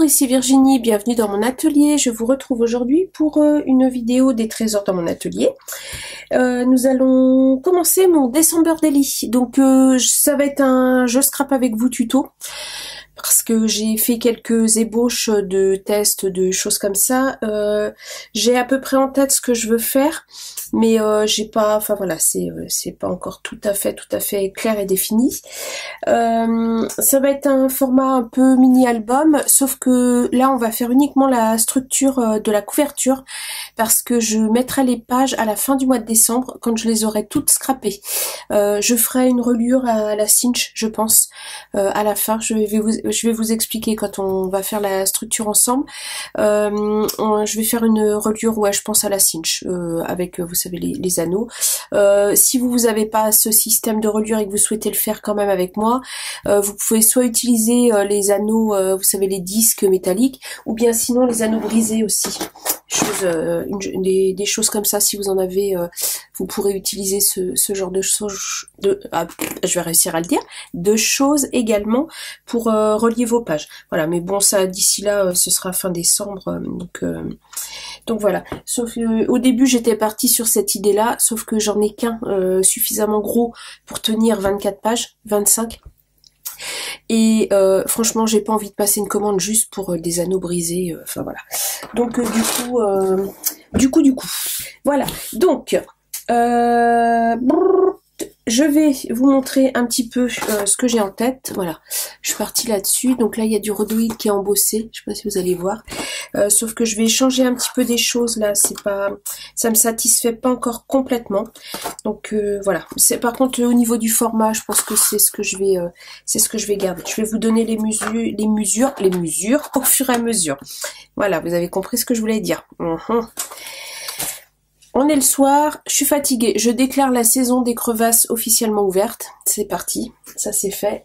ici Virginie, bienvenue dans mon atelier. Je vous retrouve aujourd'hui pour une vidéo des trésors dans mon atelier. Nous allons commencer mon December Daily. Donc ça va être un je scrap avec vous tuto. Parce que j'ai fait quelques ébauches de tests, de choses comme ça. J'ai à peu près en tête ce que je veux faire, mais j'ai pas, enfin voilà, c'est pas encore tout à fait clair et défini. Ça va être un format un peu mini album, sauf que là on va faire uniquement la structure de la couverture, parce que je mettrai les pages à la fin du mois de décembre quand je les aurai toutes scrappées. Je ferai une reliure à la cinch, je pense, à la fin. Je vais vous expliquer quand on va faire la structure ensemble. Je vais faire une reliure, ouais, je pense à la cinch, avec, vous savez, les anneaux. Si vous n'avez pas ce système de reliure et que vous souhaitez le faire quand même avec moi, vous pouvez soit utiliser les anneaux, vous savez, les disques métalliques, ou bien sinon les anneaux brisés aussi. Des choses comme ça, si vous en avez, vous pourrez utiliser ce genre de choses, je vais réussir à le dire, de choses également pour relier vos pages. Voilà, mais bon, ça d'ici là, ce sera fin décembre, donc voilà. Sauf au début, j'étais partie sur cette idée-là, sauf que j'en ai qu'un suffisamment gros pour tenir 24 pages, 25. Et franchement, j'ai pas envie de passer une commande juste pour des anneaux brisés, enfin voilà. Donc du coup, voilà. Donc je vais vous montrer un petit peu ce que j'ai en tête. Voilà, je suis partie là-dessus. Donc là, il y a du rhodoïde qui est embossé. Je sais pas si vous allez voir. Sauf que je vais changer un petit peu des choses là. C'est pas, ça me satisfait pas encore complètement. Donc voilà. C'est par contre au niveau du format, je pense que c'est ce que je vais garder. Je vais vous donner les mesures au fur et à mesure. Voilà, vous avez compris ce que je voulais dire. On est le soir, je suis fatiguée, je déclare la saison des crevasses officiellement ouverte. C'est parti, ça c'est fait.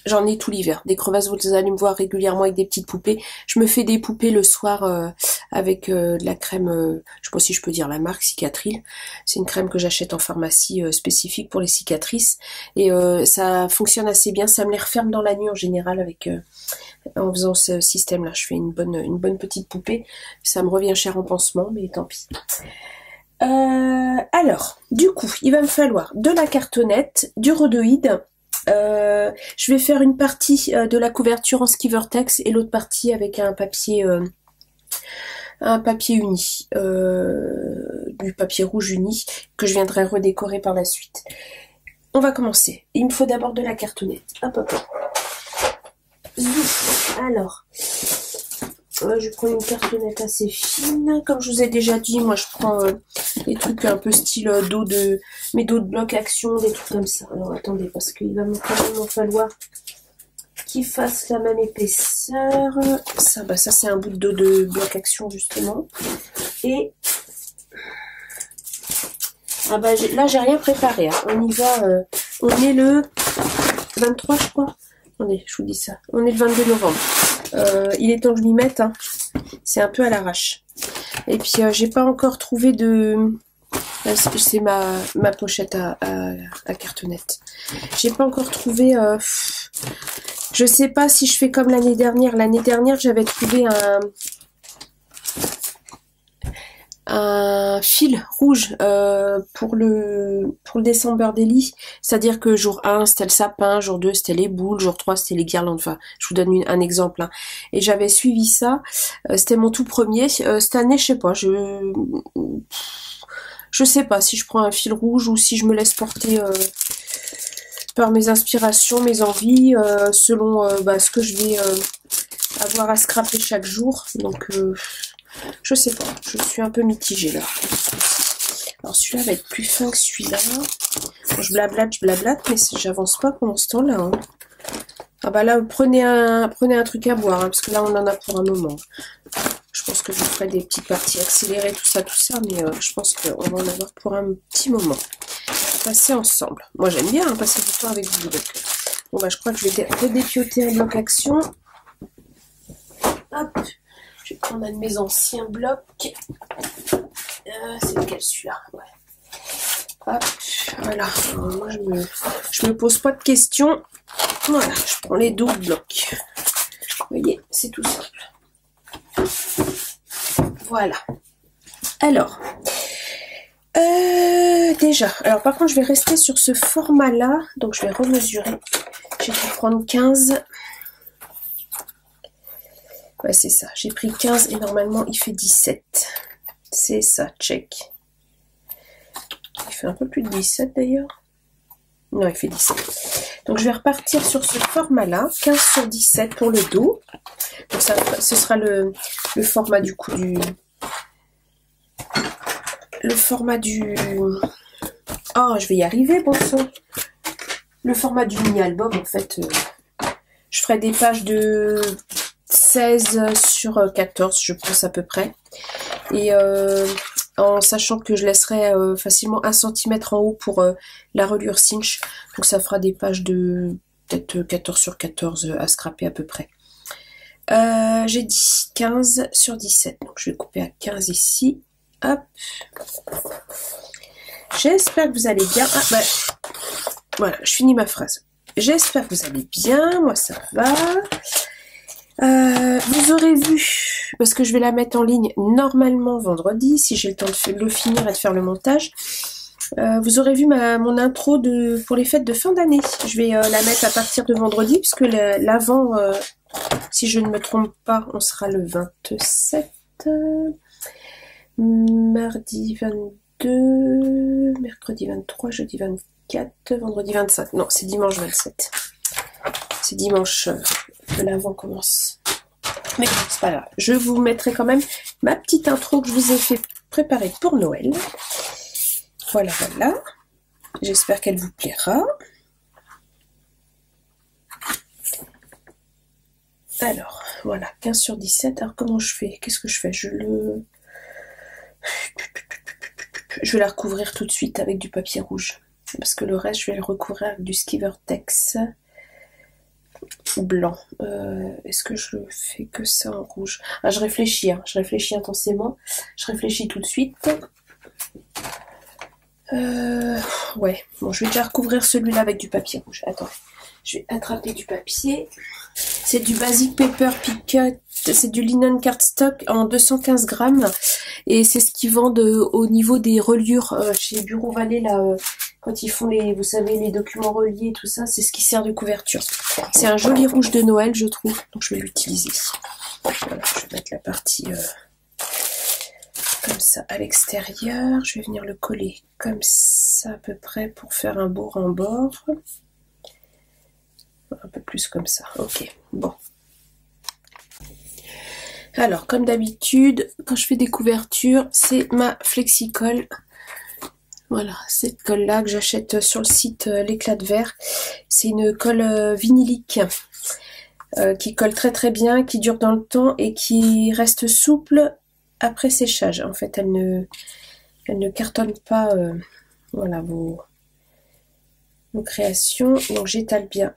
J'en ai tout l'hiver. Des crevasses, vous allez me voir régulièrement avec des petites poupées. Je me fais des poupées le soir avec de la crème, je sais pas si je peux dire la marque, Cicatril. C'est une crème que j'achète en pharmacie spécifique pour les cicatrices. Et ça fonctionne assez bien, ça me les referme dans la nuit en général avec... en faisant ce système-là, je fais une bonne petite poupée. Ça me revient cher en pansement, mais tant pis. Alors, du coup, il va me falloir de la cartonnette, du rhodoïde. Je vais faire une partie de la couverture en ski vertex et l'autre partie avec un papier uni, du papier rouge uni que je viendrai redécorer par la suite. On va commencer. Il me faut d'abord de la cartonnette. Hop, hop, hop. Alors, je prends une cartonnette assez fine. Comme je vous ai déjà dit, moi je prends des trucs un peu style dos de bloc action, des trucs comme ça. Alors attendez, parce qu'il va quand même en falloir qu'il fasse la même épaisseur. Ça, ça c'est un bout de dos de bloc action justement. Et là j'ai rien préparé. Hein. On y va. On est le 23, je crois. Attendez, je vous dis ça. On est le 22 novembre. Il est temps que je m'y mette. Hein. C'est un peu à l'arrache. Et puis, j'ai pas encore trouvé de... C'est ma pochette à cartonnette. J'ai pas encore trouvé... Je sais pas si je fais comme l'année dernière. L'année dernière, j'avais trouvé un fil rouge pour le December Daily, c'est-à-dire que jour 1 c'était le sapin, jour 2 c'était les boules, jour 3 c'était les guirlandes, enfin je vous donne un exemple, hein. Et j'avais suivi ça, c'était mon tout premier. Cette année je sais pas, je sais pas si je prends un fil rouge ou si je me laisse porter par mes inspirations, mes envies, selon ce que je vais avoir à scraper chaque jour, donc je sais pas, je suis un peu mitigée là. Alors celui-là va être plus fin que celui-là. Bon, je blablate, mais j'avance pas pendant ce temps-là. Hein. Ah bah là, prenez un truc à boire, hein, parce que là on en a pour un moment. Je pense que je ferai des petites parties accélérées, tout ça, mais je pense qu'on va en avoir pour un petit moment. Passer ensemble. Moi j'aime bien hein, passer du temps avec vous. Donc. Bon bah je crois que je vais redépioter un bloc action. Hop. Je vais prendre un de mes anciens blocs. C'est lequel celui-là? Ouais. Hop, voilà. Moi, je me pose pas de questions. Voilà, je prends les 12 blocs. voyez, c'est tout simple. Voilà. Alors, déjà, alors par contre, je vais rester sur ce format-là. Donc, je vais remesurer. J'ai dû prendre 15. Ouais, c'est ça. J'ai pris 15 et normalement, il fait 17. C'est ça, check. Il fait un peu plus de 17 d'ailleurs. Non, il fait 17. Donc, je vais repartir sur ce format-là. 15 sur 17 pour le dos. Donc, ça, ce sera le format du coup du... Le format du... Oh, je vais y arriver, bon sang. Le format du mini-album, en fait. Je ferai des pages de 16 sur 14, je pense à peu près. Et en sachant que je laisserai facilement 1 cm en haut pour la reliure cinch. Donc ça fera des pages de peut-être 14 sur 14 à scraper à peu près. J'ai dit 15 sur 17. Donc je vais couper à 15 ici. Hop. J'espère que vous allez bien. Ah, bah, voilà, je finis ma phrase. J'espère que vous allez bien. Moi, ça va. Vous aurez vu, parce que je vais la mettre en ligne normalement vendredi, si j'ai le temps de le finir et de faire le montage. Vous aurez vu mon intro pour les fêtes de fin d'année. Je vais la mettre à partir de vendredi, puisque l'avant, si je ne me trompe pas, on sera le 27, mardi 22, mercredi 23, jeudi 24, vendredi 25. Non, c'est dimanche 27. C'est dimanche que l'avant commence. Mais bon, c'est pas grave. Je vous mettrai quand même ma petite intro que je vous ai fait préparer pour Noël. Voilà, voilà. J'espère qu'elle vous plaira. Alors, voilà, 15 sur 17. Alors, comment je fais? Qu'est-ce que je fais? Je vais la recouvrir tout de suite avec du papier rouge. Parce que le reste, je vais le recouvrir avec du Skivertex blanc. Est-ce que je fais que ça en rouge? Ah, je réfléchis intensément. Je réfléchis tout de suite. Ouais, bon, je vais déjà recouvrir celui-là avec du papier rouge. Attends, je vais attraper du papier. C'est du Basic Paper Picket, c'est du linen cardstock en 215 grammes. Et c'est ce qu'ils vendent au niveau des reliures chez Bureau Vallée, là, quand ils font vous savez, les documents reliés et tout ça, c'est ce qui sert de couverture. C'est un joli rouge de Noël, je trouve, donc je vais l'utiliser. Voilà, je vais mettre la partie comme ça à l'extérieur. Je vais venir le coller comme ça à peu près pour faire un beau rembord. Un peu plus comme ça. Ok, bon. Alors, comme d'habitude, quand je fais des couvertures, c'est ma Flexi-Colle. Voilà, cette colle-là que j'achète sur le site L'Éclat de Verre. C'est une colle vinylique qui colle très très bien, qui dure dans le temps et qui reste souple après séchage. En fait, elle ne cartonne pas voilà, vos créations. Donc, j'étale bien.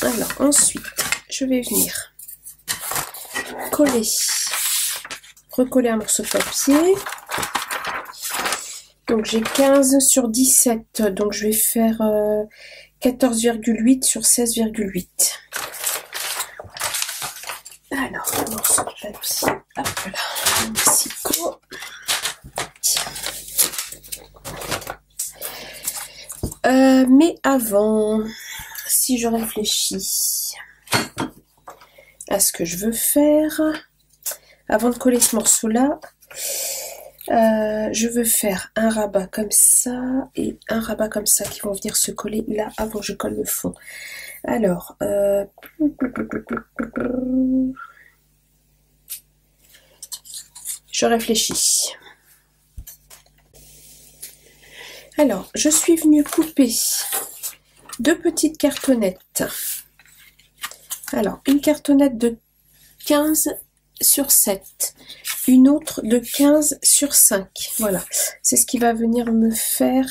Alors ensuite, je vais venir recoller un morceau de papier. Donc j'ai 15 sur 17, donc je vais faire 14,8 sur 16,8. Alors, un morceau de papier, hop là, un Mexico. Mais avant, si je réfléchis à ce que je veux faire, avant de coller ce morceau-là, je veux faire un rabat comme ça et un rabat comme ça qui vont venir se coller là avant que je colle le fond. Alors, je réfléchis. Alors, je suis venue couper deux petites cartonnettes. Alors, une cartonnette de 15 sur 7, une autre de 15 sur 5. Voilà, c'est ce qui va venir me faire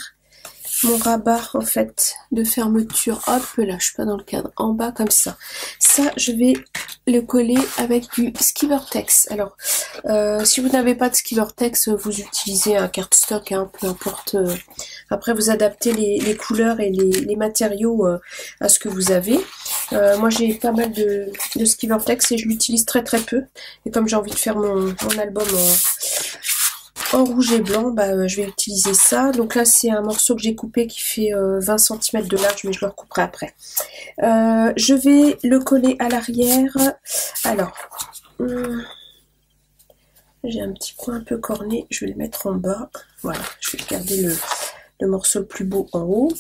mon rabat en fait de fermeture. Hop là, je suis pas dans le cadre, en bas comme ça. Ça, je vais le coller avec du Skivertex. Alors, si vous n'avez pas de Skivertex, vous utilisez un cardstock, hein, peu importe. Après, vous adaptez les couleurs et les matériaux à ce que vous avez. Moi, j'ai pas mal de Skivertex et je l'utilise très peu. Et comme j'ai envie de faire mon album en rouge et blanc, bah, je vais utiliser ça. Donc là, c'est un morceau que j'ai coupé qui fait 20 cm de large, mais je le recouperai après. Je vais le coller à l'arrière. Alors, j'ai un petit coin un peu corné, je vais le mettre en bas. Voilà, je vais garder le morceau le plus beau en haut.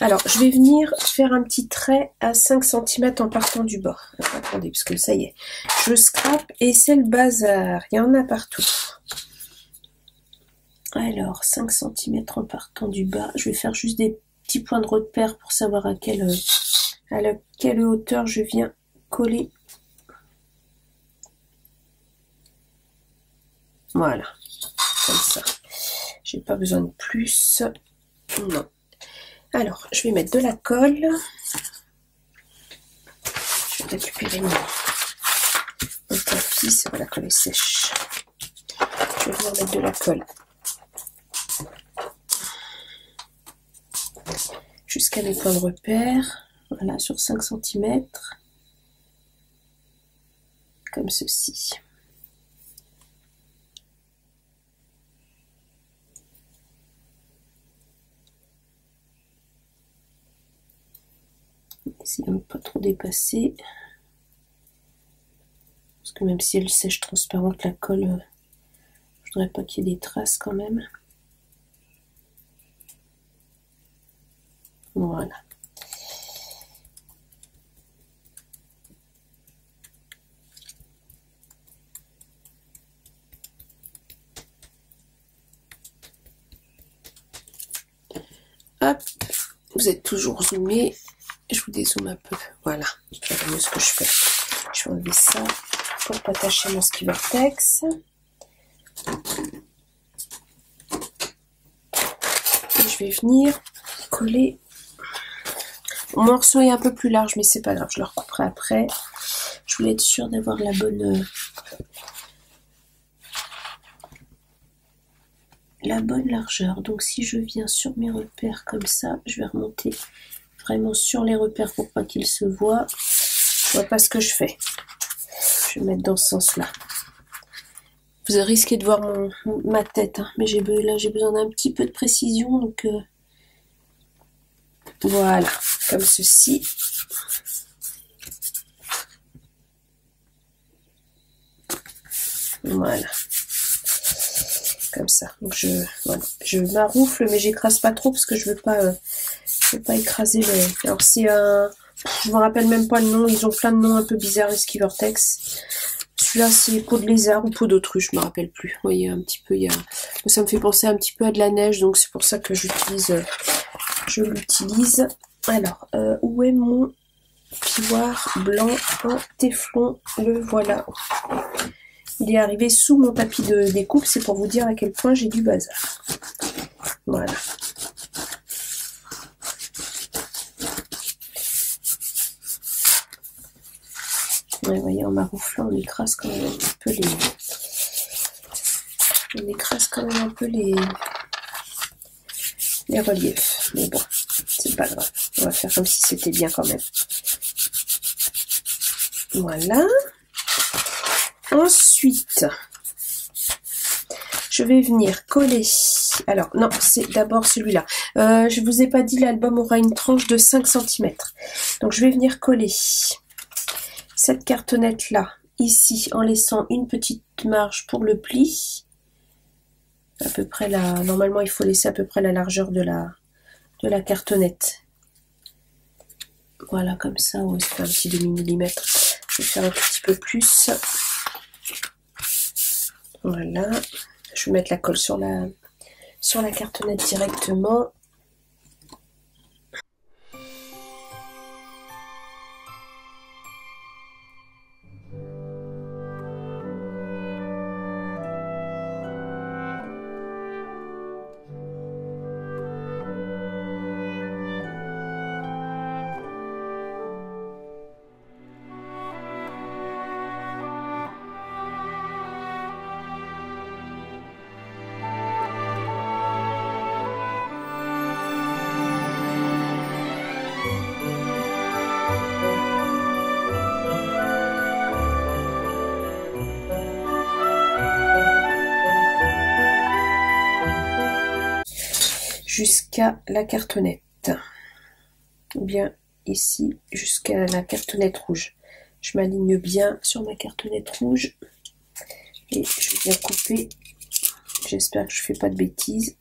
Alors, je vais venir faire un petit trait à 5 cm en partant du bas. Attendez, parce que ça y est, je scrape et c'est le bazar. Il y en a partout. Alors, 5 cm en partant du bas. Je vais faire juste des petits points de repère pour savoir à quelle hauteur je viens coller. Voilà, comme ça. J'ai pas besoin de plus. Non. Alors, je vais mettre de la colle. Je vais récupérer mon tapis, ça va, la colle est sèche. Je vais venir mettre de la colle jusqu'à mes points de repère. Voilà, sur 5 cm. Comme ceci. Essayez de ne pas trop dépasser. Parce que même si elle sèche transparente, la colle, je voudrais pas qu'il y ait des traces quand même. Voilà. Hop, vous êtes toujours zoomé. Je vous dézoome un peu. Voilà, regardez mieux ce que je fais. Je vais enlever ça pour pas tâcher mon Skivertex. Et je vais venir coller. Mon morceau est un peu plus large, mais c'est pas grave, je le recouperai après. Je voulais être sûre d'avoir la bonne largeur. Donc si je viens sur mes repères comme ça, je vais remonter vraiment sur les repères pour pas qu'ils se voient. Je vois pas ce que je fais. Je vais mettre dans ce sens là. Vous risquez de voir ma tête, hein, mais là j'ai besoin d'un petit peu de précision, donc voilà, comme ceci. Voilà, comme ça. Donc je m'aroufle, mais j'écrase pas trop parce que je veux pas écraser le. Alors c'est un, je me rappelle même pas le nom. Ils ont plein de noms un peu bizarres, les Skivertex. Celui-là c'est peau de lézard ou peau d'autruche, je me rappelle plus. Vous voyez un petit peu, ça me fait penser un petit peu à de la neige, donc c'est pour ça que je l'utilise. Alors, où est mon pivoire blanc en téflon? Le voilà. Il est arrivé sous mon tapis de découpe, c'est pour vous dire à quel point j'ai du bazar. Voilà. Ouais, vous voyez, en marouflant, on écrase quand même un petit peu les reliefs. Mais bon. c'est pas grave. On va faire comme si c'était bien quand même. Voilà. Ensuite, je vais venir coller. Alors, non, c'est d'abord celui-là. Je vous ai pas dit, l'album aura une tranche de 5 cm. Donc, je vais venir coller cette cartonnette-là, ici, en laissant une petite marge pour le pli. À peu près là, normalement, il faut laisser à peu près la largeur de la cartonnette. Voilà, comme ça, ouais, ça fait un petit demi-millimètre. Je vais faire un petit peu plus. Voilà. Je vais mettre la colle sur la cartonnette directement. Jusqu'à la cartonnette, ou bien ici jusqu'à la cartonnette rouge. Je m'aligne bien sur ma cartonnette rouge et je viens couper, j'espère que je fais pas de bêtises,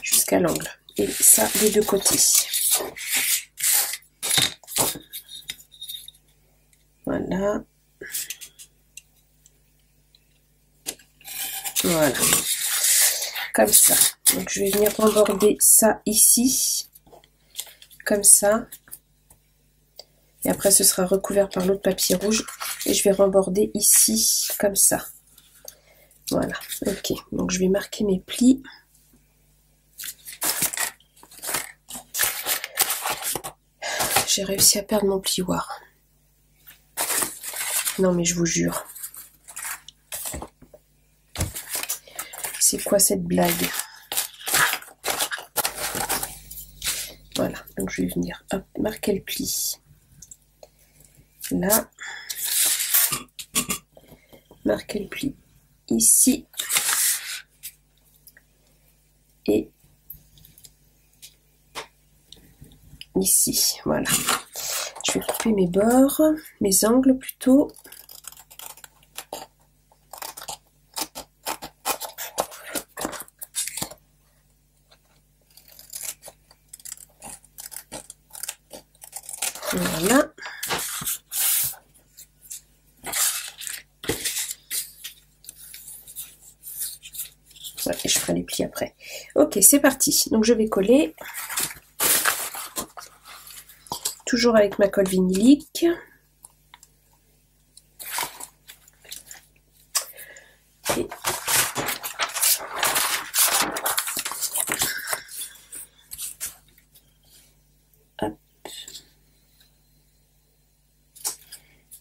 jusqu'à l'angle, et ça des deux côtés. Voilà, voilà, comme ça. Donc je vais venir remborder ça ici, comme ça, et après ce sera recouvert par l'autre papier rouge, et je vais remborder ici, comme ça. Voilà, ok, donc je vais marquer mes plis. J'ai réussi à perdre mon plioir. Non mais je vous jure. C'est quoi cette blague? Voilà, donc je vais venir hop, marquer le pli. Là. Marquer le pli ici. Et ici, voilà. Je vais couper mes bords, mes angles plutôt. Voilà. Ouais, et je ferai les plis après. Ok, c'est parti. Donc je vais coller. Toujours avec ma colle vinylique. Et hop.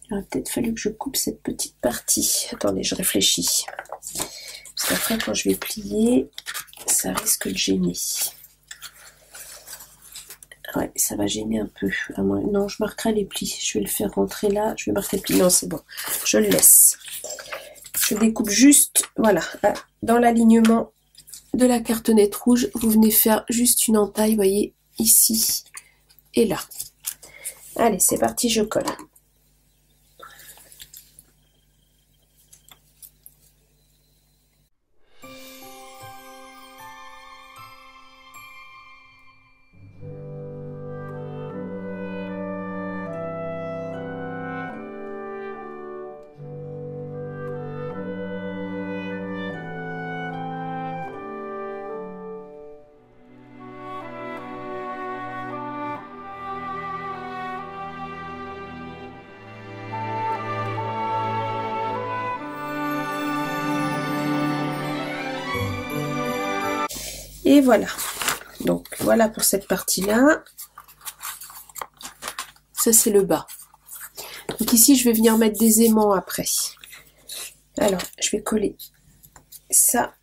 Il aurait peut-être fallu que je coupe cette petite partie. Attendez, je réfléchis. Parce qu'après, quand je vais plier, ça risque de gêner. Ouais, ça va gêner un peu. Non, je marquerai les plis. Je vais le faire rentrer là. Je vais marquer les plis. Non, c'est bon. Je le laisse. Je découpe juste, voilà, dans l'alignement de la cartonnette rouge. Vous venez faire juste une entaille, vous voyez, ici et là. Allez, c'est parti, je colle. Et voilà. Donc voilà pour cette partie-là. Ça c'est le bas. Donc ici je vais venir mettre des aimants après. Alors je vais coller ça.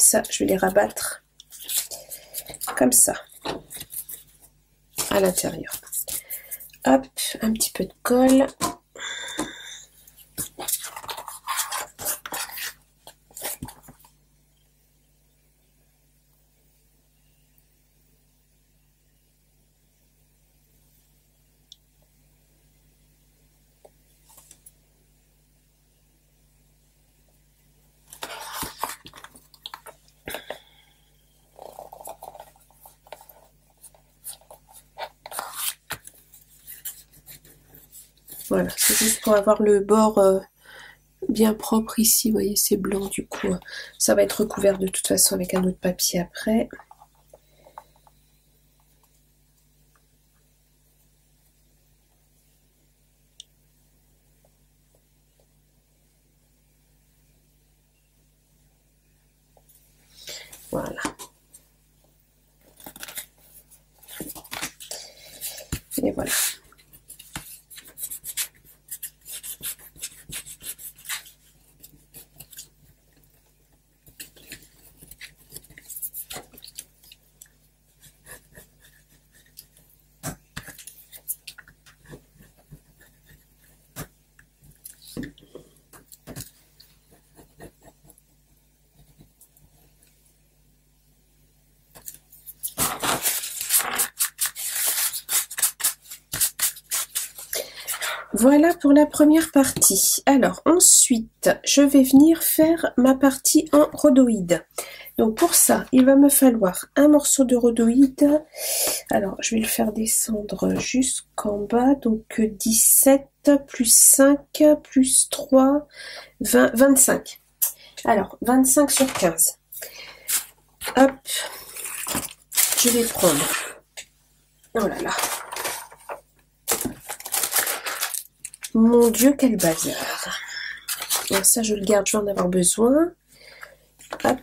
ça, je vais les rabattre comme ça à l'intérieur. Hop, un petit peu de colle. Voilà, c'est juste pour avoir le bord bien propre ici. Vous voyez, c'est blanc du coup. Ça va être recouvert de toute façon avec un autre papier après. Voilà. Et voilà. Voilà pour la première partie. Alors ensuite, je vais venir faire ma partie en rhodoïde. Donc pour ça, il va me falloir un morceau de rhodoïde. Alors je vais le faire descendre jusqu'en bas. Donc 17 plus 5 plus 3, 20, 25. Alors 25 sur 15. Hop, je vais prendre. Oh là là. Mon Dieu, quel bazar. Alors ça, je le garde, je vais en avoir besoin. Hop.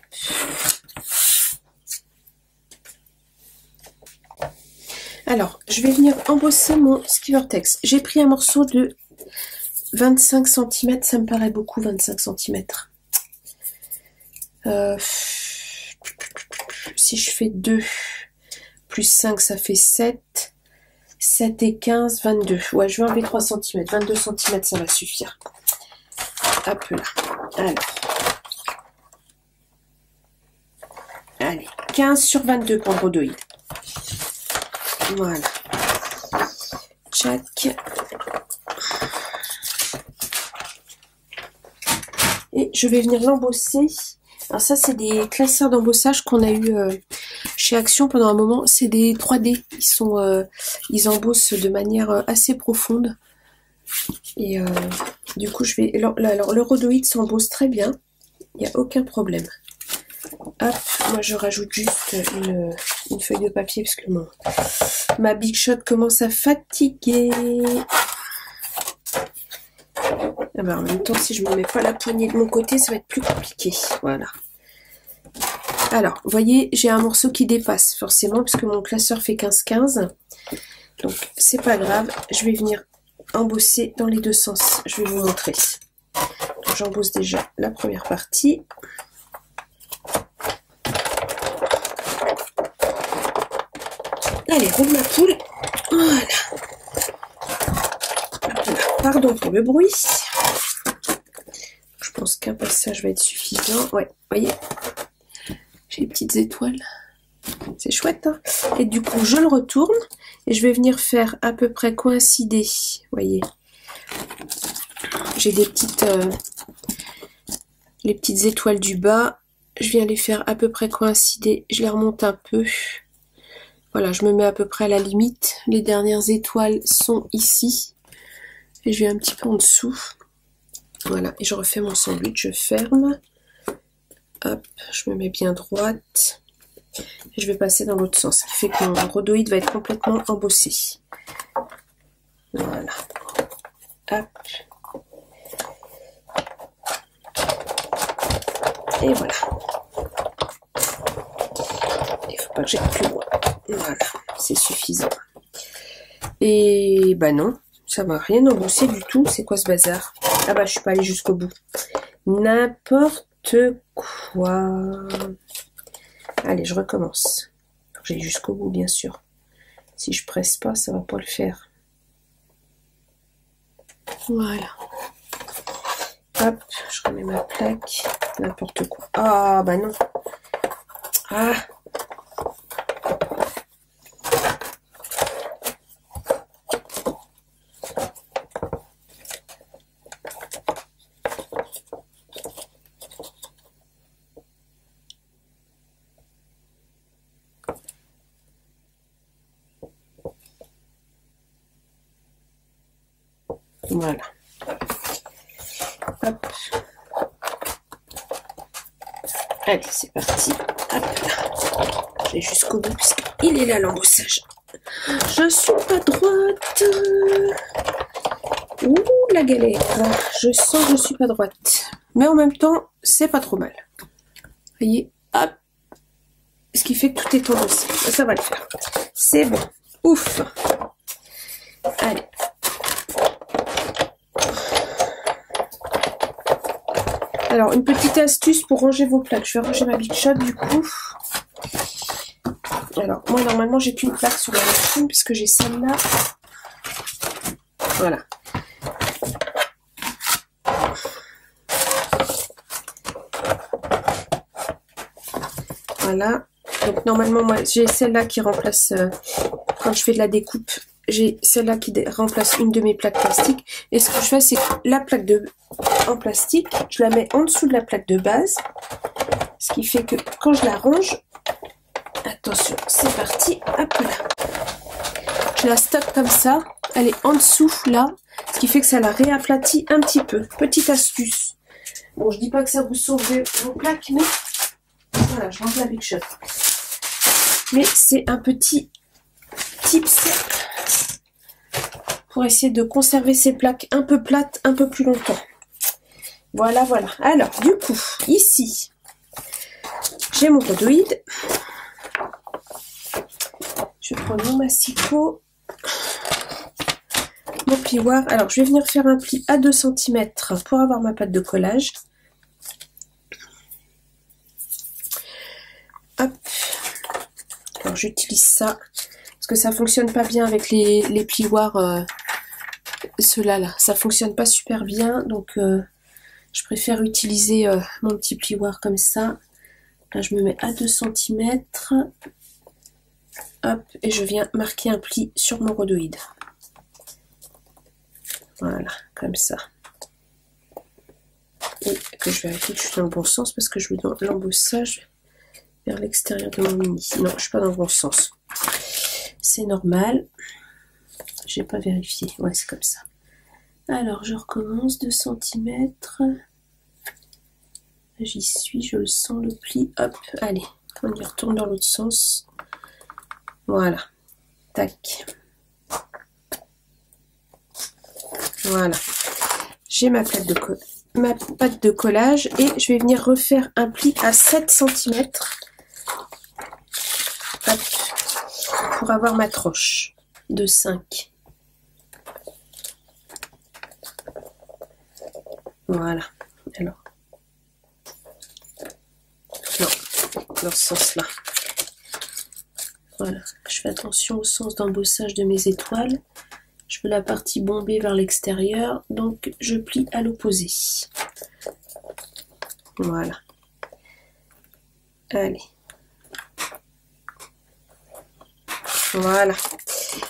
Alors, je vais venir embosser mon Skivertex. J'ai pris un morceau de 25 cm, ça me paraît beaucoup, 25 cm. Si je fais 2 plus 5, ça fait 7. 7 et 15, 22. Ouais, je vais enlever 3 cm. 22 cm, ça va suffire. Hop là. Alors. Allez, 15 sur 22 pour le rhodoïde. Voilà. Tchac. Et je vais venir l'embosser. Alors ça, c'est des classeurs d'embossage qu'on a eu chez Action pendant un moment. C'est des 3D. Ils embossent de manière assez profonde. Et du coup, je vais... Alors, le rhodoïde s'embosse très bien. Il n'y a aucun problème. Hop, moi je rajoute juste une feuille de papier parce que ma Big Shot commence à fatiguer. Ah ben, en même temps, si je ne me mets pas la poignée de mon côté, ça va être plus compliqué. Voilà. Alors, vous voyez, j'ai un morceau qui dépasse, forcément, puisque mon classeur fait 15-15. Donc, c'est pas grave. Je vais venir embosser dans les deux sens. Je vais vous montrer. Donc, j'embosse déjà la première partie. Allez, roule ma poule. Voilà. Pardon pour le bruit. Je pense qu'un passage va être suffisant. Ouais, vous voyez, j'ai les petites étoiles. C'est chouette, hein. Et du coup, je le retourne et je vais venir faire à peu près coïncider. Vous voyez, j'ai des petites, les petites étoiles du bas. Je viens les faire à peu près coïncider. Je les remonte un peu. Voilà, je me mets à peu près à la limite. Les dernières étoiles sont ici. Et je vais un petit peu en dessous. Voilà, et je refais mon sandwich, je ferme. Hop, je me mets bien droite. Et je vais passer dans l'autre sens. Ça fait que mon rhodoïde va être complètement embossé. Voilà. Hop. Et voilà. Il faut pas que j'aille plus loin. Voilà, c'est suffisant. Et bah non, ça m'a rien embossé du tout. C'est quoi ce bazar? Ah bah je suis pas allée jusqu'au bout. N'importe quoi. Allez, je recommence. J'ai jusqu'au bout, bien sûr. Si je presse pas, ça va pas le faire. Voilà. Hop, je remets ma plaque. N'importe quoi. Ah, bah non. Ah. Voilà. Hop. Allez, c'est parti. Hop là. Je vais jusqu'au bout puisqu'il est là l'embossage. Je suis pas droite. Ouh, la galère. Je sens que je suis pas droite. Mais en même temps, c'est pas trop mal. Vous voyez, hop. Ce qui fait que tout est embossé. Ça va le faire. C'est bon. Ouf. Allez. Alors, une petite astuce pour ranger vos plaques. Je vais ranger ma Big Shot du coup. Alors, moi, normalement, j'ai qu'une plaque sur la machine puisque j'ai celle-là. Voilà. Voilà. Donc, normalement, moi, j'ai celle-là qui remplace, quand je fais de la découpe, j'ai celle-là qui remplace une de mes plaques plastiques. Et ce que je fais, c'est que la plaque en plastique, je la mets en dessous de la plaque de base. Ce qui fait que quand je la range, attention, c'est parti, hop là. Je la stocke comme ça, elle est en dessous là, ce qui fait que ça la réaplatit un petit peu. Petite astuce. Bon, je dis pas que ça vous sauve vos plaques, mais voilà, je range la Big Shot. Mais c'est un petit tips pour essayer de conserver ces plaques un peu plates un peu plus longtemps. Voilà, voilà. Alors, du coup, ici, j'ai mon rhodoïde. Je vais prendre mon massicot, mon plioir. Alors, je vais venir faire un pli à 2 cm pour avoir ma pâte de collage. Hop. Alors, j'utilise ça parce que ça fonctionne pas bien avec les plioirs. Ceux-là, là, ça fonctionne pas super bien. Donc, je préfère utiliser mon petit plioir comme ça. Là, je me mets à 2 cm. Hop, et je viens marquer un pli sur mon rhodoïde. Voilà, comme ça. Et que je vérifie que je suis dans le bon sens parce que je veux dans l'embossage vers l'extérieur de mon mini. Non, je suis pas dans le bon sens. C'est normal. J'ai pas vérifié. Ouais, c'est comme ça. Alors, je recommence 2 cm. J'y suis, je le sens le pli. Hop, allez, on y retourne dans l'autre sens. Voilà. Tac. Voilà. J'ai ma pâte de collage et je vais venir refaire un pli à 7 cm. Hop. Pour avoir ma tranche de 5. Voilà. Alors. Non, dans ce sens-là. Voilà. Je fais attention au sens d'embossage de mes étoiles. Je veux la partie bombée vers l'extérieur, donc je plie à l'opposé. Voilà. Allez. Voilà.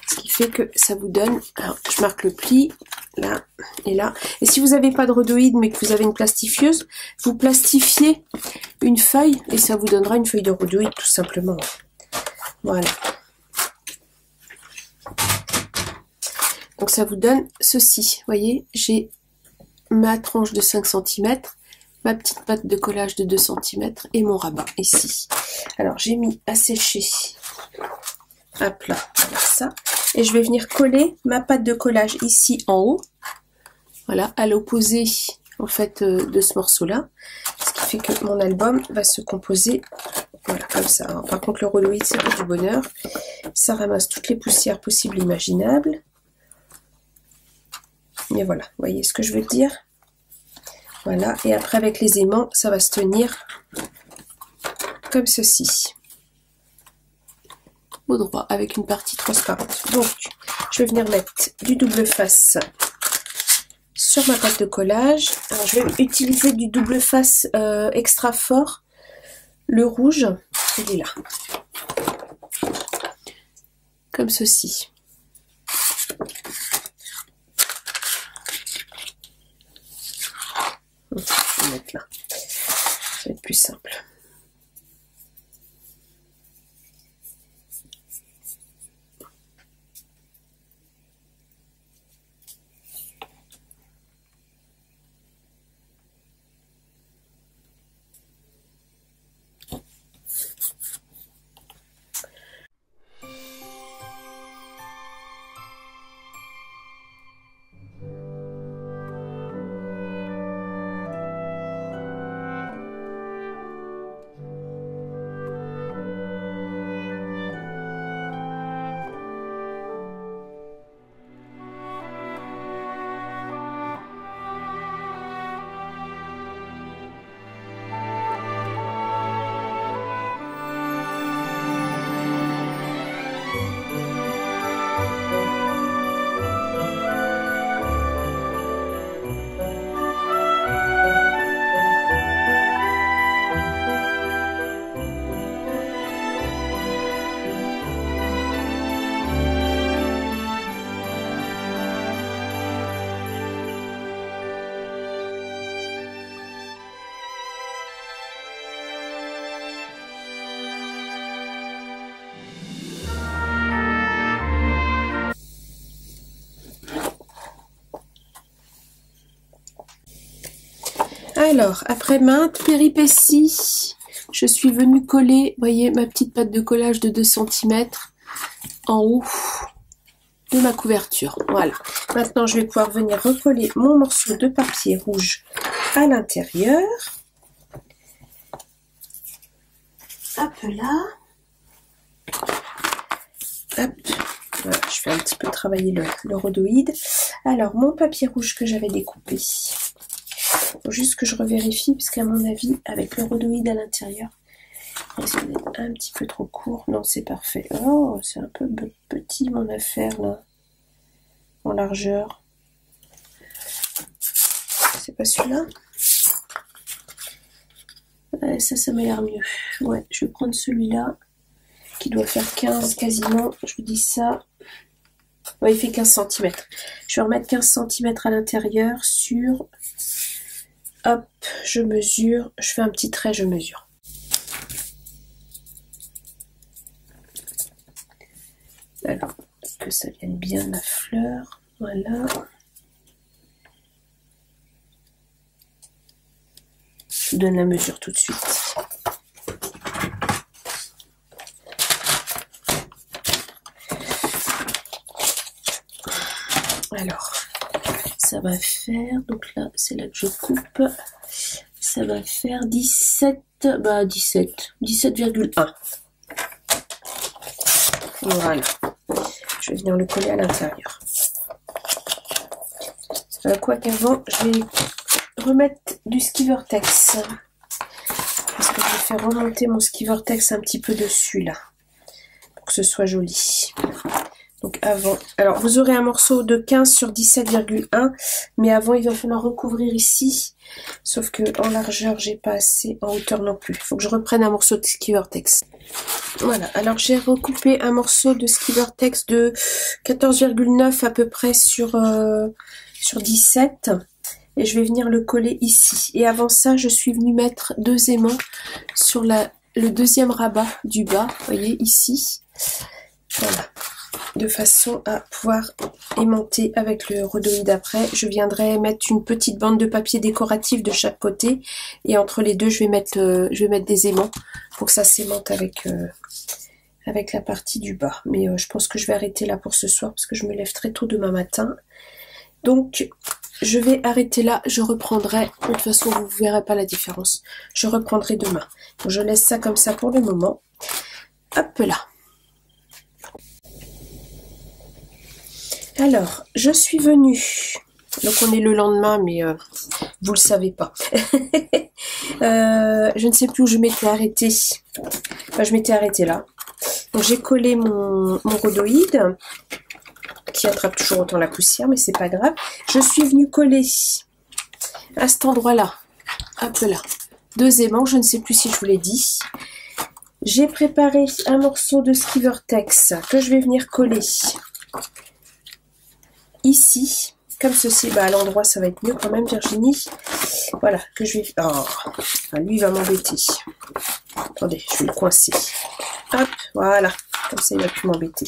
Ce qui fait que ça vous donne... Alors, je marque le pli, là et là. Et si vous n'avez pas de rhodoïde, mais que vous avez une plastifieuse, vous plastifiez une feuille et ça vous donnera une feuille de rhodoïde, tout simplement. Voilà. Donc ça vous donne ceci. Vous voyez, j'ai ma tranche de 5 cm, ma petite pâte de collage de 2 cm et mon rabat ici. Alors j'ai mis à sécher. Hop là, voilà ça. Et je vais venir coller ma pâte de collage ici en haut. Voilà, à l'opposé en fait de ce morceau-là. Ce qui fait que mon album va se composer, voilà, comme ça. Alors, par contre, le rhodoïde, c'est pas du bonheur. Ça ramasse toutes les poussières possibles et imaginables. Mais voilà, vous voyez ce que je veux dire? Voilà, et après avec les aimants, ça va se tenir comme ceci. Au droit, avec une partie transparente. Donc, je vais venir mettre du double face sur ma pâte de collage. Alors, je vais utiliser du double face extra fort. Le rouge, il est là. Comme ceci. Je vais mettre là. Ça va être plus simple. Alors, après maintes péripéties, je suis venue coller, voyez, ma petite pâte de collage de 2 cm en haut de ma couverture. Voilà. Maintenant, je vais pouvoir venir recoller mon morceau de papier rouge à l'intérieur. Hop là. Hop. Voilà, je vais un petit peu travailler le rhodoïde. Alors, mon papier rouge que j'avais découpé. Faut juste que je revérifie, parce qu'à mon avis, avec le rhodoïde à l'intérieur, il risque d'être un petit peu trop court. Non, c'est parfait. Oh, c'est un peu petit mon affaire là, en largeur. C'est pas celui-là? Ouais, ça m'a l'air mieux. Ouais, je vais prendre celui-là, qui doit faire 15 quasiment. Je vous dis ça. Ouais, il fait 15 cm. Je vais remettre 15 cm à l'intérieur sur... Hop, je mesure, je fais un petit trait, je mesure. Alors, que ça vienne bien la fleur, voilà. Je vous donne la mesure tout de suite. Alors, ça va faire, donc là, c'est là que je coupe, ça va faire 17,1. Voilà. Je vais venir le coller à l'intérieur. Quoi qu'avant, je vais remettre du Skivertex. Parce que je vais faire remonter mon Skivertex un petit peu dessus, là. Pour que ce soit joli. Donc avant, alors vous aurez un morceau de 15 sur 17,1, mais avant il va falloir recouvrir ici, sauf que en largeur j'ai pas assez, en hauteur non plus. Il faut que je reprenne un morceau de Skivertex. Voilà, alors j'ai recoupé un morceau de Skivertex de 14,9 à peu près sur 17, et je vais venir le coller ici. Et avant ça, je suis venue mettre 2 aimants sur le deuxième rabat du bas, vous voyez ici, voilà. De façon à pouvoir aimanter avec le rhodoïde après. Je viendrai mettre une petite bande de papier décoratif de chaque côté, et entre les deux je vais mettre des aimants pour que ça s'aimante avec la partie du bas. Mais je pense que je vais arrêter là pour ce soir parce que je me lève très tôt demain matin. Donc je vais arrêter là, je reprendrai, de toute façon vous ne verrez pas la différence, je reprendrai demain. Donc je laisse ça comme ça pour le moment. Hop là. Alors, je suis venue, donc on est le lendemain, mais vous le savez pas. Je ne sais plus où je m'étais arrêtée. Enfin, je m'étais arrêtée là. Donc j'ai collé mon rhodoïde qui attrape toujours autant la poussière, mais c'est pas grave. Je suis venue coller à cet endroit-là, un peu là, 2 aimants, je ne sais plus si je vous l'ai dit. J'ai préparé un morceau de Skivertex que je vais venir coller ici, comme ceci. Bah, à l'endroit, ça va être mieux quand même, Virginie. Voilà, que je vais... Oh, lui, il va m'embêter. Attendez, je vais le coincer. Hop, voilà. Comme ça, il va plus m'embêter.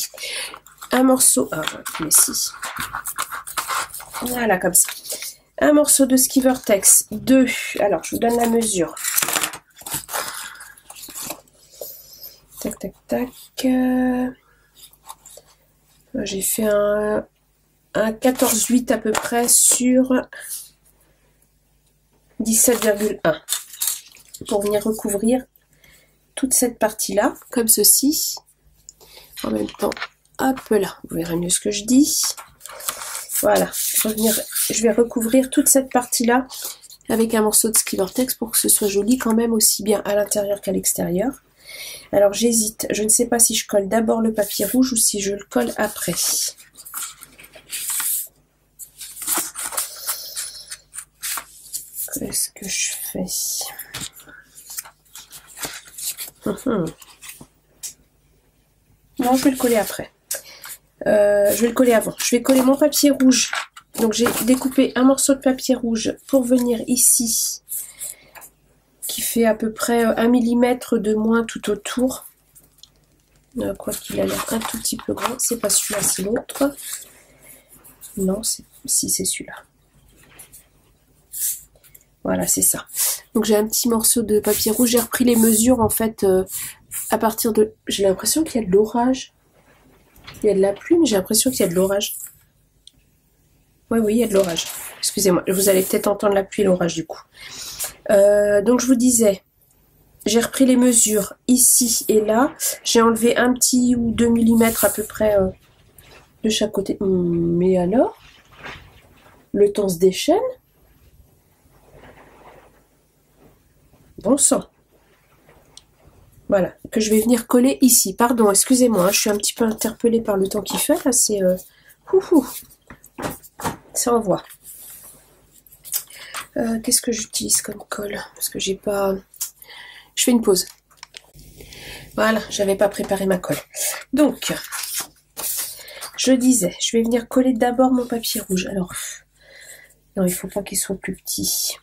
Un morceau... Ah, ici. Voilà, comme ça. Un morceau de Skivertex. 2. Alors, je vous donne la mesure. Tac, tac, tac. J'ai fait un 14,8 à peu près sur 17,1 pour venir recouvrir toute cette partie-là, comme ceci. En même temps, hop là, vous verrez mieux ce que je dis. Voilà, je vais recouvrir toute cette partie-là avec un morceau de Skivertex pour que ce soit joli quand même aussi bien à l'intérieur qu'à l'extérieur. Alors j'hésite, je ne sais pas si je colle d'abord le papier rouge ou si je le colle après. Qu'est-ce que je fais? Non, je vais le coller après. Je vais le coller avant. Je vais coller mon papier rouge. Donc j'ai découpé un morceau de papier rouge pour venir ici, qui fait à peu près 1 mm de moins tout autour. Quoi qu'il a l'air un tout petit peu grand. C'est pas celui-là, c'est l'autre. Non, si c'est celui-là. Voilà, c'est ça. Donc j'ai un petit morceau de papier rouge. J'ai repris les mesures en fait à partir de... J'ai l'impression qu'il y a de l'orage. Il y a de la pluie, mais j'ai l'impression qu'il y a de l'orage. Oui, il y a de l'orage. Excusez-moi, vous allez peut-être entendre la pluie et l'orage du coup. Donc je vous disais, j'ai repris les mesures ici et là. J'ai enlevé 1 petit ou 2 mm à peu près de chaque côté. Mais alors, le temps se déchaîne. Bon sang. Voilà, que je vais venir coller ici. Pardon, excusez-moi, hein, je suis un petit peu interpellée par le temps qu'il fait. Là, c'est... Ça envoie. Qu'est-ce que j'utilise comme colle? Parce que j'ai pas... Je fais une pause. Voilà, j'avais pas préparé ma colle. Donc, je disais, je vais venir coller d'abord mon papier rouge. Alors, non, il faut pas qu'il soit plus petit.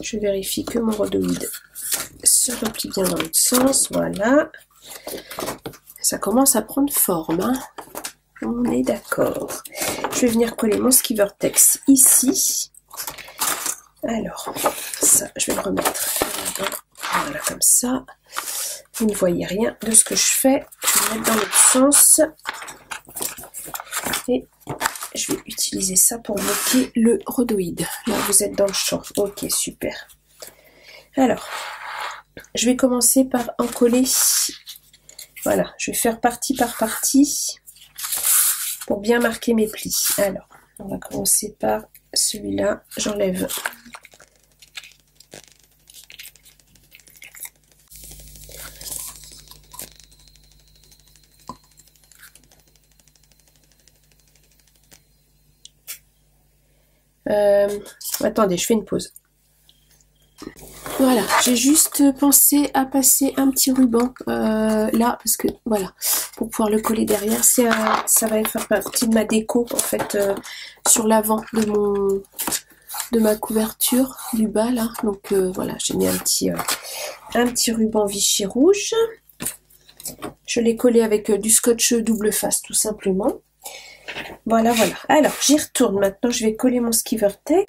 Je vérifie que mon rhodoïde se replie bien dans l'autre sens. Voilà. Ça commence à prendre forme. Hein. On est d'accord. Je vais venir coller mon Skivertex ici. Alors, ça, je vais le remettre. Voilà, comme ça. Vous ne voyez rien de ce que je fais. Je vais le mettre dans l'autre sens. Et je vais utiliser ça pour bloquer le rhodoïde. Là, vous êtes dans le champ. Ok, super. Alors, je vais commencer par en coller. Voilà, je vais faire partie par partie pour bien marquer mes plis. Alors, on va commencer par celui-là. J'enlève. Attendez, je fais une pause. Voilà, j'ai juste pensé à passer un petit ruban là, parce que voilà, pour pouvoir le coller derrière, ça va faire partie de ma déco en fait sur l'avant de ma couverture du bas là. Donc voilà, j'ai mis un petit ruban Vichy rouge. Je l'ai collé avec du scotch double face tout simplement. Voilà, voilà. Alors, j'y retourne. Maintenant, je vais coller mon ski vertex.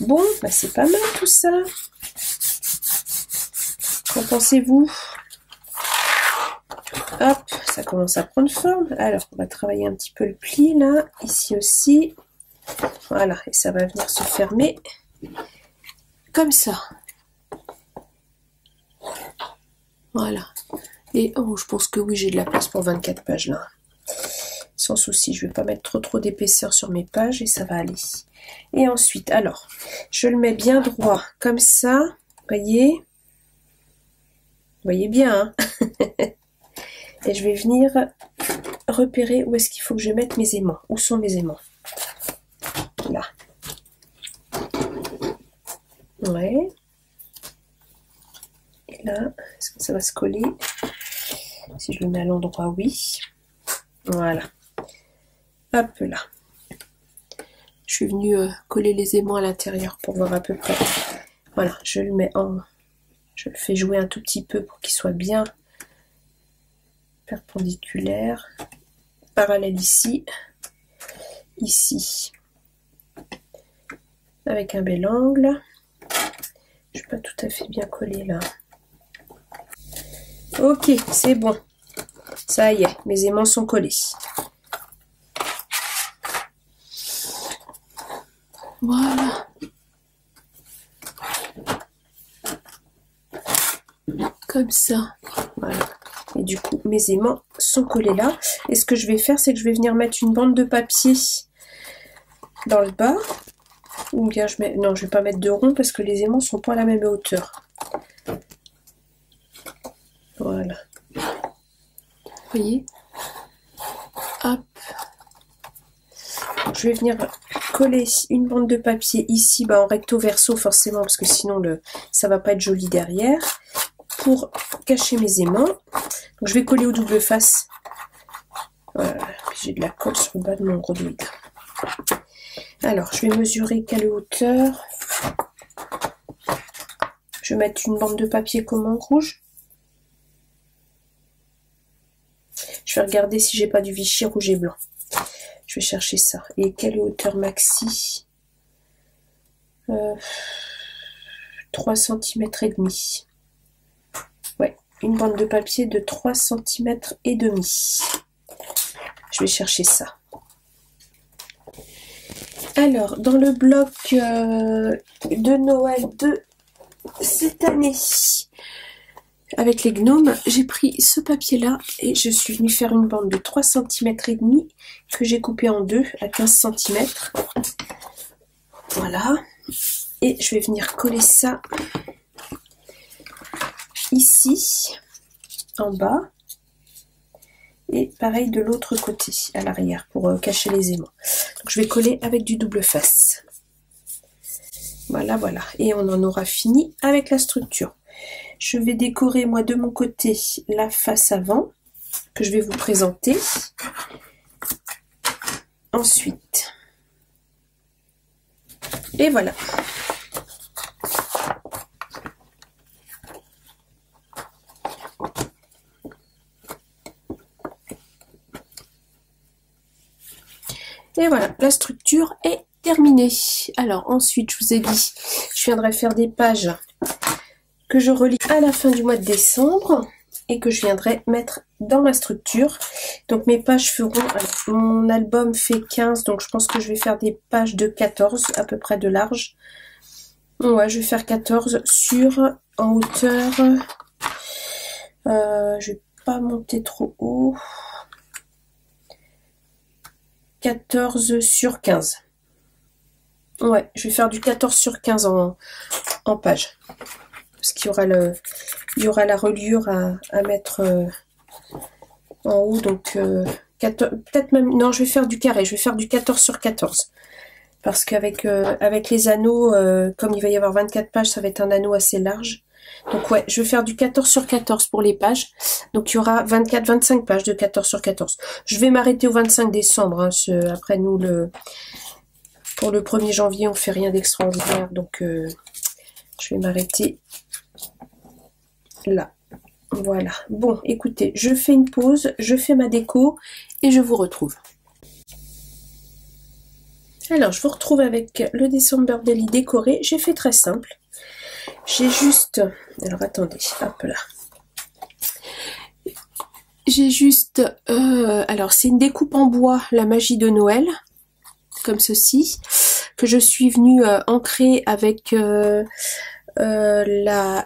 Bon, bah c'est pas mal tout ça. Qu'en pensez-vous? Hop, ça commence à prendre forme. Alors, on va travailler un petit peu le pli là, ici aussi. Voilà, et ça va venir se fermer comme ça. Voilà. Et oh, je pense que oui, j'ai de la place pour 24 pages là. Sans souci, je vais pas mettre trop d'épaisseur sur mes pages et ça va aller. Et ensuite, alors, je le mets bien droit, comme ça, voyez bien, hein. Et je vais venir repérer où est-ce qu'il faut que je mette mes aimants. Où sont mes aimants? Là. Ouais. Et là, est-ce que ça va se coller? Si je le mets à l'endroit, oui. Voilà. Hop là. Je suis venue coller les aimants à l'intérieur pour voir à peu près. Voilà, je le mets en... Je le fais jouer un tout petit peu pour qu'il soit bien perpendiculaire. Parallèle ici. Ici. Avec un bel angle. Je ne suis pas tout à fait bien collée là. Ok, c'est bon. Ça y est, mes aimants sont collés. Voilà. Comme ça. Voilà. Et du coup, mes aimants sont collés là. Et ce que je vais faire, c'est que je vais venir mettre une bande de papier dans le bas. Ou bien je mets... Non, je vais pas mettre de rond parce que les aimants sont pas à la même hauteur. Voilà. Vous voyez? Hop. Je vais venir coller une bande de papier ici, en recto verso forcément, parce que sinon ça va pas être joli derrière, pour cacher mes aimants. Donc je vais coller au double face. Voilà, j'ai de la colle sur le bas de mon gros doigt. Alors, je vais mesurer quelle hauteur. Je vais mettre une bande de papier comment, rouge. Je vais regarder si j'ai pas du Vichy rouge et blanc. Je vais chercher ça. Et quelle hauteur maxi? 3 cm et demi. Ouais, une bande de papier de 3 cm et demi. Je vais chercher ça. Alors, dans le bloc de Noël de cette année, avec les gnomes, j'ai pris ce papier-là et je suis venue faire une bande de 3 cm et demi que j'ai coupé en deux à 15 cm. Voilà. Et je vais venir coller ça ici, en bas. Et pareil de l'autre côté, à l'arrière, pour cacher les aimants. Donc je vais coller avec du double face. Voilà, voilà. Et on en aura fini avec la structure. Je vais décorer, moi, de mon côté, la face avant, que je vais vous présenter. Ensuite. Et voilà. Et voilà, la structure est terminée. Alors ensuite, je vous ai dit, je viendrai faire des pages que je relis à la fin du mois de décembre. et que je viendrai mettre dans ma structure. Donc mes pages feront, alors, mon album fait 15, donc je pense que je vais faire des pages de 14 à peu près de large. Ouais, je vais faire 14 en hauteur, je vais pas monter trop haut, 14 sur 15. Ouais, je vais faire du 14 sur 15 en page. Parce qu'il y aura la reliure à mettre en haut. Donc, peut-être même... Non, je vais faire du carré. Je vais faire du 14 sur 14. Parce qu'avec avec les anneaux, comme il va y avoir 24 pages, ça va être un anneau assez large. Donc, ouais, je vais faire du 14 sur 14 pour les pages. Donc, il y aura 24-25 pages de 14 sur 14. Je vais m'arrêter au 25 décembre. Hein, après, nous, pour le 1er janvier, on fait rien d'extraordinaire. Donc, je vais m'arrêter là. Voilà. Bon, écoutez, je fais une pause, je fais ma déco et je vous retrouve. Alors, je vous retrouve avec le December Daily décoré. J'ai fait très simple. J'ai juste... Alors, attendez, hop là. J'ai juste... alors, c'est une découpe en bois, la magie de Noël, comme ceci, que je suis venue ancrer avec...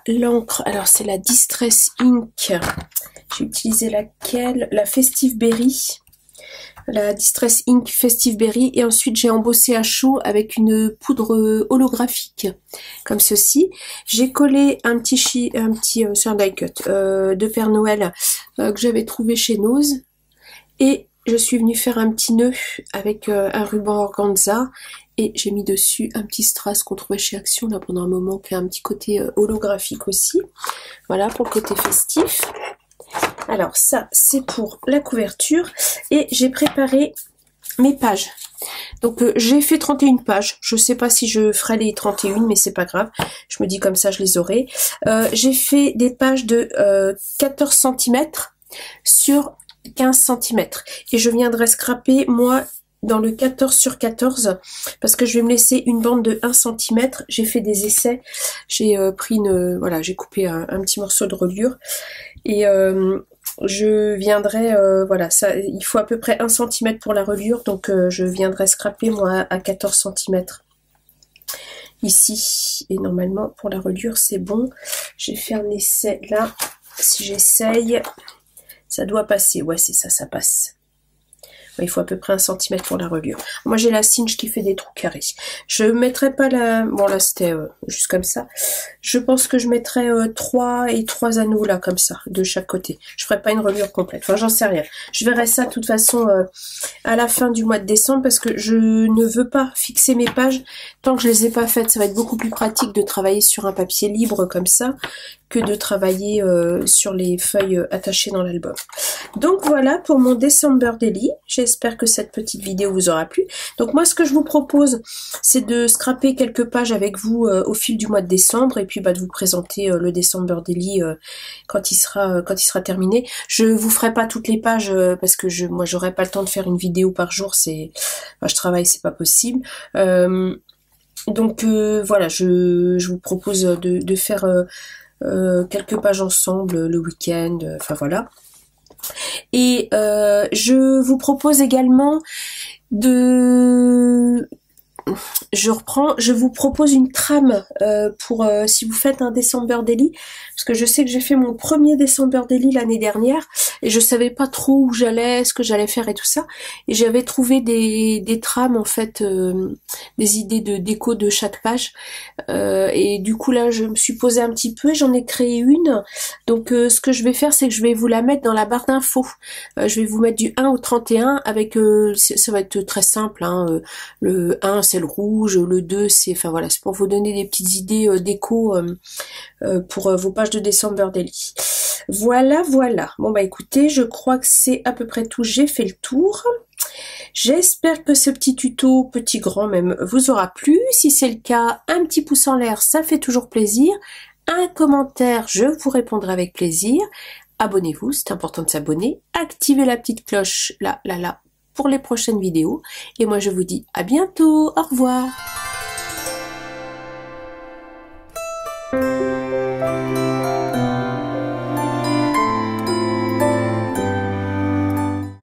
l'encre, alors c'est la Distress Ink, j'ai utilisé laquelle, la Festive Berry, la Distress Ink Festive Berry, et ensuite j'ai embossé à chaud avec une poudre holographique, comme ceci. J'ai collé un petit sur un die cut de Père Noël que j'avais trouvé chez Nose, et je suis venue faire un petit nœud avec un ruban organza. Et j'ai mis dessus un petit strass qu'on trouvait chez Action là pendant un moment, qui a un petit côté holographique aussi. Voilà pour le côté festif. Alors ça, c'est pour la couverture. Et j'ai préparé mes pages. Donc j'ai fait 31 pages. Je sais pas si je ferai les 31, mais c'est pas grave. Je me dis comme ça, je les aurai. J'ai fait des pages de 14 cm sur 15 cm. Et je viendrai scraper, moi, dans le 14 sur 14, parce que je vais me laisser une bande de 1 cm. J'ai fait des essais, j'ai pris voilà, j'ai coupé un petit morceau de reliure, et je viendrai, voilà, ça, il faut à peu près 1 cm pour la reliure, donc je viendrai scraper moi à 14 cm ici, et normalement pour la reliure c'est bon. J'ai fait un essai là, si j'essaye, ça doit passer, ouais c'est ça, ça passe. Il faut à peu près 1 cm pour la reliure. Moi j'ai la cinge qui fait des trous carrés. Je mettrai pas la... Bon là c'était juste comme ça. Je pense que je mettrai 3 anneaux là comme ça, de chaque côté. Je ferai pas une reliure complète. Enfin j'en sais rien. Je verrai ça de toute façon à la fin du mois de décembre, parce que je ne veux pas fixer mes pages tant que je les ai pas faites. Ça va être beaucoup plus pratique de travailler sur un papier libre comme ça que de travailler sur les feuilles attachées dans l'album. Donc voilà pour mon December Daily. J'espère que cette petite vidéo vous aura plu. Donc moi ce que je vous propose, c'est de scraper quelques pages avec vous au fil du mois de décembre, et puis de vous présenter le December Daily quand il sera terminé. Je vous ferai pas toutes les pages parce que moi j'aurai pas le temps de faire une vidéo par jour, je travaille, c'est pas possible. Donc voilà, je vous propose de faire quelques pages ensemble le week-end, enfin voilà. Et je vous propose également je vous propose une trame pour si vous faites un December Daily, parce que je sais que j'ai fait mon premier December Daily l'année dernière et je savais pas trop où j'allais, ce que j'allais faire et tout ça, et j'avais trouvé des trames en fait, des idées de déco de chaque page, et du coup là je me suis posée un petit peu, j'en ai créé une. Donc ce que je vais faire, c'est que je vais vous la mettre dans la barre d'infos. Je vais vous mettre du 1 au 31 avec ça va être très simple, hein, le 1 c'est le rouge, le 2 c'est, enfin voilà, c'est pour vous donner des petites idées déco pour vos pages de December Daily. Voilà. Bon bah écoutez, je crois que c'est à peu près tout, j'ai fait le tour. J'espère que ce petit tuto, petit grand même, vous aura plu. Si c'est le cas, un petit pouce en l'air, ça fait toujours plaisir. Un commentaire, je vous répondrai avec plaisir. Abonnez-vous, c'est important de s'abonner. Activez la petite cloche, là, pour les prochaines vidéos. Et moi je vous dis à bientôt, au revoir.